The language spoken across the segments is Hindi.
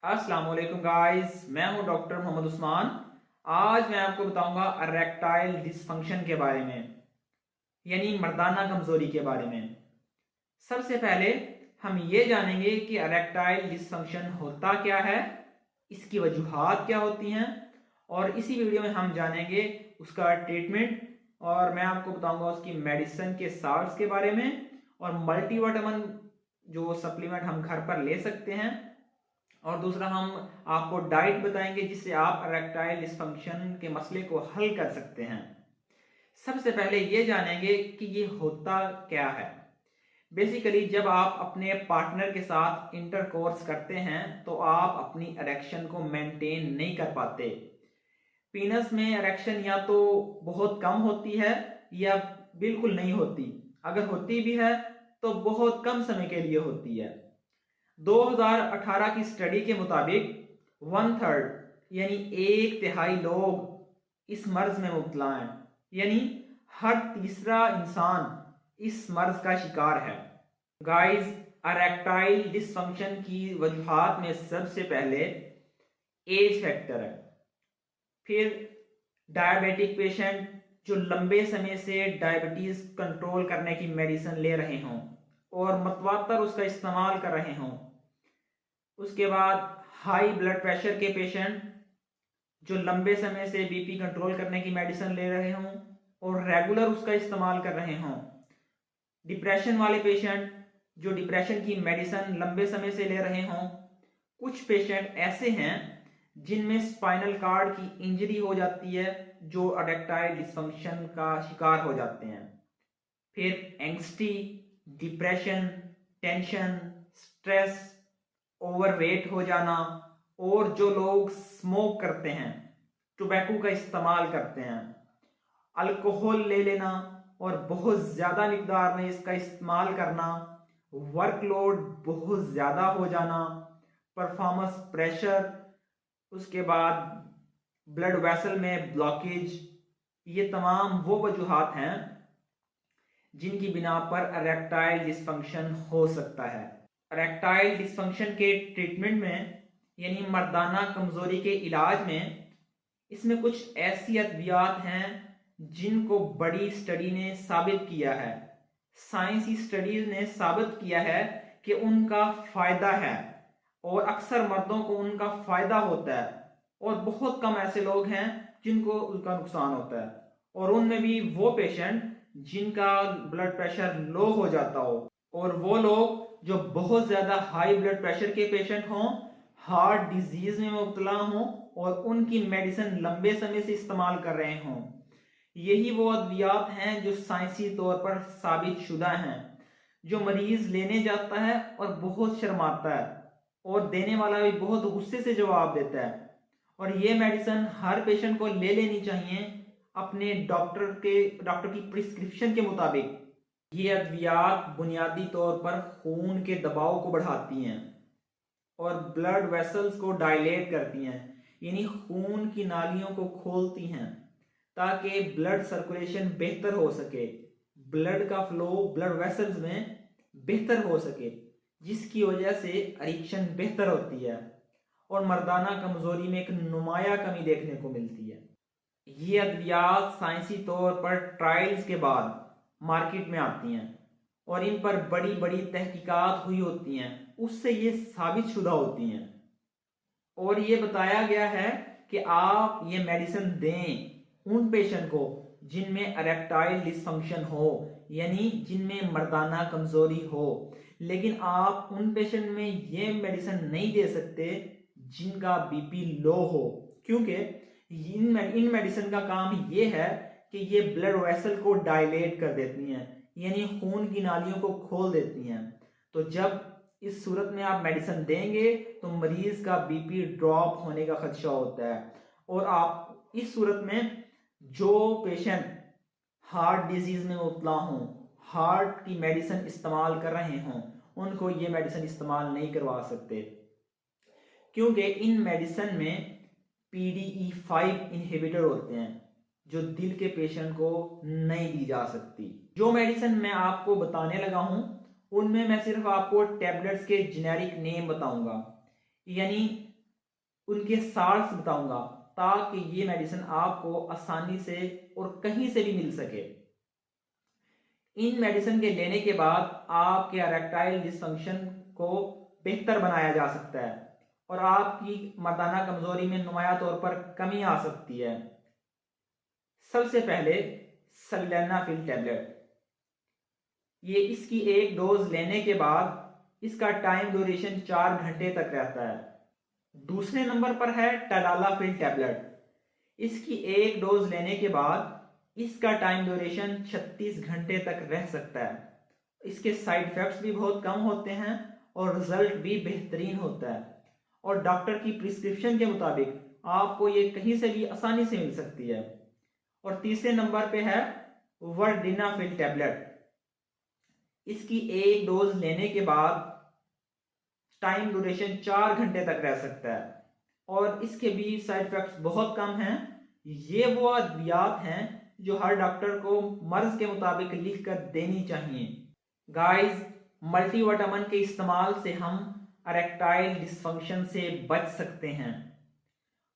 अस्सलाम वालेकुम गाइस, मैं हूं डॉक्टर मोहम्मद उस्मान। आज मैं आपको बताऊंगा इरेक्टाइल डिसफंक्शन के बारे में, यानी मर्दाना कमजोरी के बारे में। सबसे पहले हम ये जानेंगे कि इरेक्टाइल डिसफंक्शन होता क्या है, इसकी वजूहात क्या होती हैं, और इसी वीडियो में हम जानेंगे उसका ट्रीटमेंट, और मैं आपको बताऊंगा उसकी मेडिसिन के साल्ट्स के बारे में, और मल्टीविटामिन जो सप्लीमेंट हम घर पर ले सकते हैं, और दूसरा हम आपको डाइट बताएंगे जिससे आप इरेक्टाइल डिसफंक्शन के मसले को हल कर सकते हैं। सबसे पहले ये जानेंगे कि ये होता क्या है। बेसिकली जब आप अपने पार्टनर के साथ इंटरकोर्स करते हैं तो आप अपनी इरेक्शन को मेंटेन नहीं कर पाते। पीनस में इरेक्शन या तो बहुत कम होती है या बिल्कुल नहीं होती। अगर होती भी है तो बहुत कम समय के लिए होती है। 2018 की स्टडी के मुताबिक 1/3 यानी 1/3 लोग इस मर्ज में मुब्तला हैं, यानी हर तीसरा इंसान इस मर्ज का शिकार है। गाइस, इरेक्टाइल डिसफंक्शन की वजूहात में सबसे पहले एज फैक्टर है, फिर डायबिटिक पेशेंट जो लंबे समय से डायबिटीज कंट्रोल करने की मेडिसिन ले रहे हों और मतवातर उसका इस्तेमाल कर रहे हों। उसके बाद हाई ब्लड प्रेशर के पेशेंट जो लंबे समय से बीपी कंट्रोल करने की मेडिसिन ले रहे हों और रेगुलर उसका इस्तेमाल कर रहे हों। डिप्रेशन वाले पेशेंट जो डिप्रेशन की मेडिसिन लंबे समय से ले रहे हों। कुछ पेशेंट ऐसे हैं जिनमें स्पाइनल कार्ड की इंजरी हो जाती है, जो इरेक्टाइल डिसफंक्शन का शिकार हो जाते हैं। फिर एंग्स्टी, डिप्रेशन, टेंशन, स्ट्रेस, ओवरवेट हो जाना, और जो लोग स्मोक करते हैं, टोबैको का इस्तेमाल करते हैं, अल्कोहल ले लेना और बहुत ज़्यादा मिकदार में इसका इस्तेमाल करना, वर्कलोड बहुत ज़्यादा हो जाना, परफॉर्मेंस प्रेशर, उसके बाद ब्लड वेसल में ब्लॉकेज, ये तमाम वो वजूहात हैं जिनकी बिना पर इरेक्टाइल डिसफंक्शन हो सकता है। इरेक्टाइल डिसफंक्शन के ट्रीटमेंट में, यानी मर्दाना कमजोरी के इलाज में, इसमें कुछ ऐसी अद्वियात हैं जिनको बड़ी स्टडी ने साबित किया है, साइंसी स्टडीज ने साबित किया है कि उनका फायदा है, और अक्सर मर्दों को उनका फायदा होता है, और बहुत कम ऐसे लोग हैं जिनको उनका नुकसान होता है, और उनमें भी वो पेशेंट जिनका ब्लड प्रेशर लो हो जाता हो, और वो लोग जो बहुत ज्यादा हाई ब्लड प्रेशर के पेशेंट हों, हार्ट डिजीज में मुब्तला हों, और उनकी मेडिसिन लंबे समय से इस्तेमाल कर रहे हों। यही वो अद्वियात हैं जो साइंसी तौर पर साबित शुदा हैं, जो मरीज लेने जाता है और बहुत शर्माता है, और देने वाला भी बहुत गुस्से से जवाब देता है। और ये मेडिसिन हर पेशेंट को ले लेनी चाहिए अपने डॉक्टर की प्रिस्क्रिप्शन के मुताबिक। ये अद्वियात बुनियादी तौर पर खून के दबाव को बढ़ाती हैं और ब्लड वेसल्स को डायलेट करती हैं, यानी खून की नालियों को खोलती हैं ताकि ब्लड सर्कुलेशन बेहतर हो सके, ब्लड का फ्लो ब्लड वेसल्स में बेहतर हो सके, जिसकी वजह से एरिक्शन बेहतर होती है और मर्दाना कमजोरी में एक नुमाया कमी देखने को मिलती है। ये अद्वियात साइंसी तौर पर ट्रायल्स के बाद मार्केट में आती हैं और इन पर बड़ी बड़ी तहकीकात हुई होती हैं, उससे ये साबित शुदा होती हैं, और ये बताया गया है कि आप ये मेडिसिन दें उन पेशेंट को जिनमें इरेक्टाइल डिसफंक्शन हो, यानी जिनमें मर्दाना कमजोरी हो। लेकिन आप उन पेशेंट में ये मेडिसिन नहीं दे सकते जिनका बीपी लो हो, क्योंकि इन मेडिसिन का काम ये है कि ये ब्लड वेसल को डायलेट कर देती हैं, यानी खून की नालियों को खोल देती हैं। तो जब इस सूरत में आप मेडिसिन देंगे तो मरीज का बीपी ड्रॉप होने का खदशा होता है, और आप इस सूरत में जो पेशेंट हार्ट डिजीज में मुब्तला हों, हार्ट की मेडिसिन इस्तेमाल कर रहे हों, उनको ये मेडिसिन इस्तेमाल नहीं करवा सकते, क्योंकि इन मेडिसिन में PDE5 इनहिबिटर होते हैं जो दिल के पेशेंट को नहीं दी जा सकती। जो मेडिसिन मैं आपको बताने लगा हूं उनमें मैं सिर्फ आपको टैबलेट्स के जेनेरिक नेम बताऊंगा, यानी उनके साल्ट्स बताऊंगा ताकि ये मेडिसिन आपको आसानी से और कहीं से भी मिल सके। इन मेडिसिन के लेने के बाद आपके इरेक्टाइल डिसफंक्शन को बेहतर बनाया जा सकता है और आपकी मर्दाना कमजोरी में नुमाया तौर पर कमी आ सकती है। सबसे पहले सल्डेनाफिल टैबलेट, ये इसकी एक डोज लेने के बाद इसका टाइम ड्यूरेशन 4 घंटे तक रहता है। दूसरे नंबर पर है टडालाफिल टैबलेट, इसकी एक डोज लेने के बाद इसका टाइम ड्यूरेशन 36 घंटे तक रह सकता है। इसके साइड इफेक्ट्स भी बहुत कम होते हैं और रिजल्ट भी बेहतरीन होता है और डॉक्टर की प्रिस्क्रिप्शन के मुताबिक आपको ये कहीं से भी आसानी से मिल सकती है। और तीसरे नंबर पे है वर्डिनाफिल टैबलेट, इसकी एक डोज लेने के बाद टाइम ड्यूरेशन 4 घंटे तक रह सकता है और इसके भी साइड इफेक्ट्स बहुत कम हैं। ये वो अद्वियात हैं जो हर डॉक्टर को मर्ज के मुताबिक लिख कर देनी चाहिए। गाइस, मल्टीविटामिन के इस्तेमाल से हम इरेक्टाइल डिसफंक्शन से बच सकते हैं,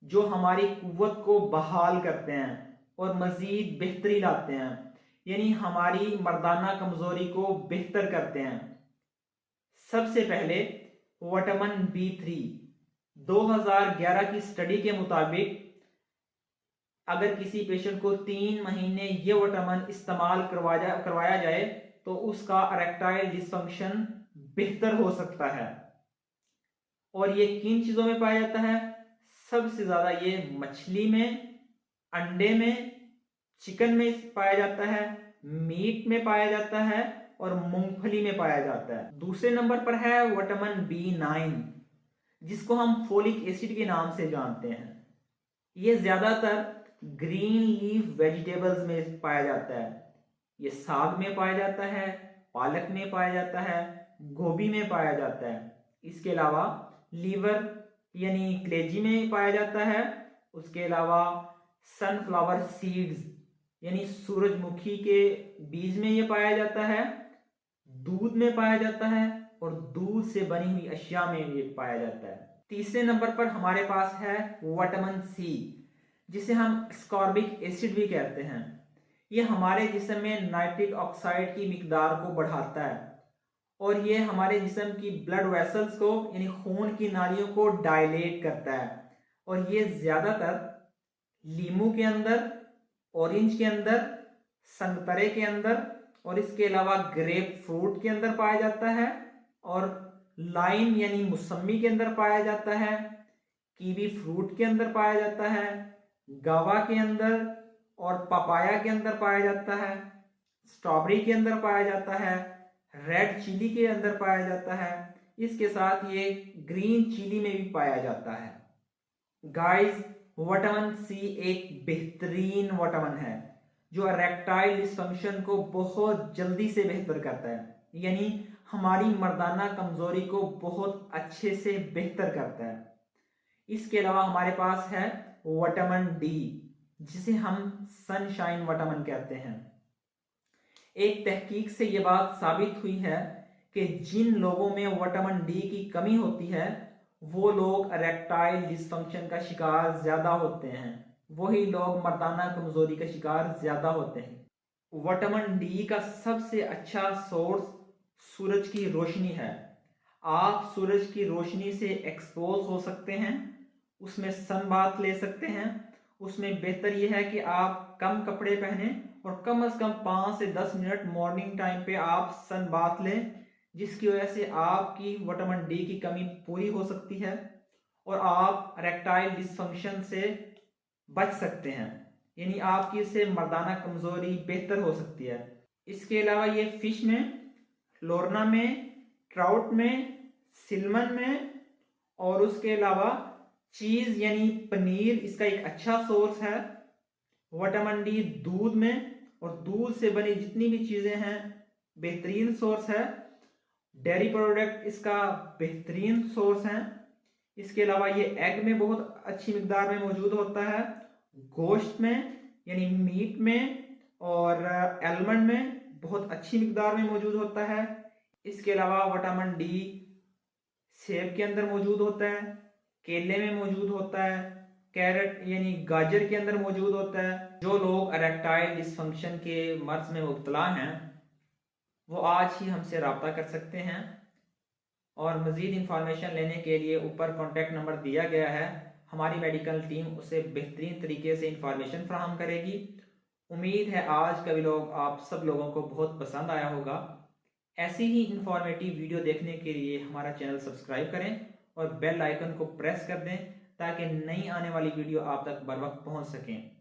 जो हमारी कुव्वत को बहाल करते हैं और मजीद बेहतरी लाते हैं, यानी हमारी मर्दाना कमजोरी को बेहतर करते हैं। सबसे पहले विटामिन B3, 2011 की स्टडी के मुताबिक अगर किसी पेशेंट को 3 महीने ये विटामिन इस्तेमाल करवाया जाए तो उसका इरेक्टाइल डिसफंक्शन बेहतर हो सकता है। और ये किन चीजों में पाया जाता है? सबसे ज्यादा ये मछली में, अंडे में, चिकन में पाया जाता है, मीट में पाया जाता है और मूंगफली में पाया जाता है। दूसरे नंबर पर है विटामिन B9, जिसको हम फोलिक एसिड के नाम से जानते हैं। ये ज्यादातर ग्रीन लीफ वेजिटेबल्स में पाया जाता है। ये साग में पाया जाता है, पालक में पाया जाता है, गोभी में पाया जाता है। इसके अलावा लीवर यानी कलेजी में पाया जाता है। उसके अलावा सनफ्लावर सीड्स यानी सूरजमुखी के बीज में ये पाया जाता है, दूध में पाया जाता है और दूध से बनी हुई अशिया में ये पाया जाता है। तीसरे नंबर पर हमारे पास है विटामिन C, जिसे हम स्कॉर्बिक एसिड भी कहते हैं। ये हमारे जिस्म में नाइट्रिक ऑक्साइड की मिकदार को बढ़ाता है और ये हमारे जिस्म की ब्लड वेसल्स को यानी खून की नालियों को डायलेट करता है। और ये ज्यादातर लीमू के अंदर, ऑरेंज के अंदर, संतरे के अंदर और इसके अलावा ग्रेप फ्रूट के अंदर पाया जाता है और लाइम यानी मौसमी के अंदर पाया जाता है, कीवी फ्रूट के अंदर पाया जाता है, गावा के अंदर और पपाया के अंदर पाया जाता है, स्ट्रॉबेरी के अंदर पाया जाता है, रेड चिली के अंदर पाया जाता है। इसके साथ ये ग्रीन चिली में भी पाया जाता है। गाइस, विटामिन C एक बेहतरीन विटामिन है जो इरेक्टाइल डिसफंक्शन को बहुत जल्दी से बेहतर करता है, यानी हमारी मर्दाना कमजोरी को बहुत अच्छे से बेहतर करता है। इसके अलावा हमारे पास है विटामिन D, जिसे हम सनशाइन विटामिन कहते हैं। एक तहकीक से यह बात साबित हुई है कि जिन लोगों में विटामिन D की कमी होती है वो लोग इरेक्टाइल डिसफंक्शन का शिकार ज्यादा होते हैं, वही लोग मर्दाना कमजोरी का शिकार ज्यादा होते हैं। विटामिन D का सबसे अच्छा सोर्स सूरज की रोशनी है। आप सूरज की रोशनी से एक्सपोज हो सकते हैं, उसमें सन बाथ ले सकते हैं। उसमें बेहतर यह है कि आप कम कपड़े पहने और कम से कम 5 से 10 मिनट मॉर्निंग टाइम पे आप सन बाथ लें, जिसकी वजह से आपकी विटामिन D की कमी पूरी हो सकती है और आप इरेक्टाइल डिसफंक्शन से बच सकते हैं, यानी आपकी इससे मर्दाना कमजोरी बेहतर हो सकती है। इसके अलावा ये फिश में, लोरना में, ट्राउट में, सिल्मन में और उसके अलावा चीज यानी पनीर इसका एक अच्छा सोर्स है। विटामिन D दूध में और दूध से बनी जितनी भी चीजें हैं बेहतरीन सोर्स है। डेयरी प्रोडक्ट इसका बेहतरीन सोर्स है। इसके अलावा ये एग में बहुत अच्छी मिकदार में मौजूद होता है, गोश्त में यानी मीट में और एलमंड में बहुत अच्छी मिकदार में मौजूद होता है। इसके अलावा विटामिन D सेब के अंदर मौजूद होता है, केले में मौजूद होता है, कैरेट यानी गाजर के अंदर मौजूद होता है। जो लोग इरेक्टाइल डिसफंक्शन के मर्ज में मुब्तला हैं वो आज ही हमसे रब्ता कर सकते हैं, और मज़ीद इंफॉर्मेशन लेने के लिए ऊपर कॉन्टैक्ट नंबर दिया गया है। हमारी मेडिकल टीम उसे बेहतरीन तरीके से इंफॉर्मेशन फराहम करेगी। उम्मीद है आज का व्लॉग आप सब लोगों को बहुत पसंद आया होगा। ऐसी ही इंफॉर्मेटिव वीडियो देखने के लिए हमारा चैनल सब्सक्राइब करें और बेल आइकन को प्रेस कर दें ताकि नई आने वाली वीडियो आप तक बर वक्त पहुँच सकें।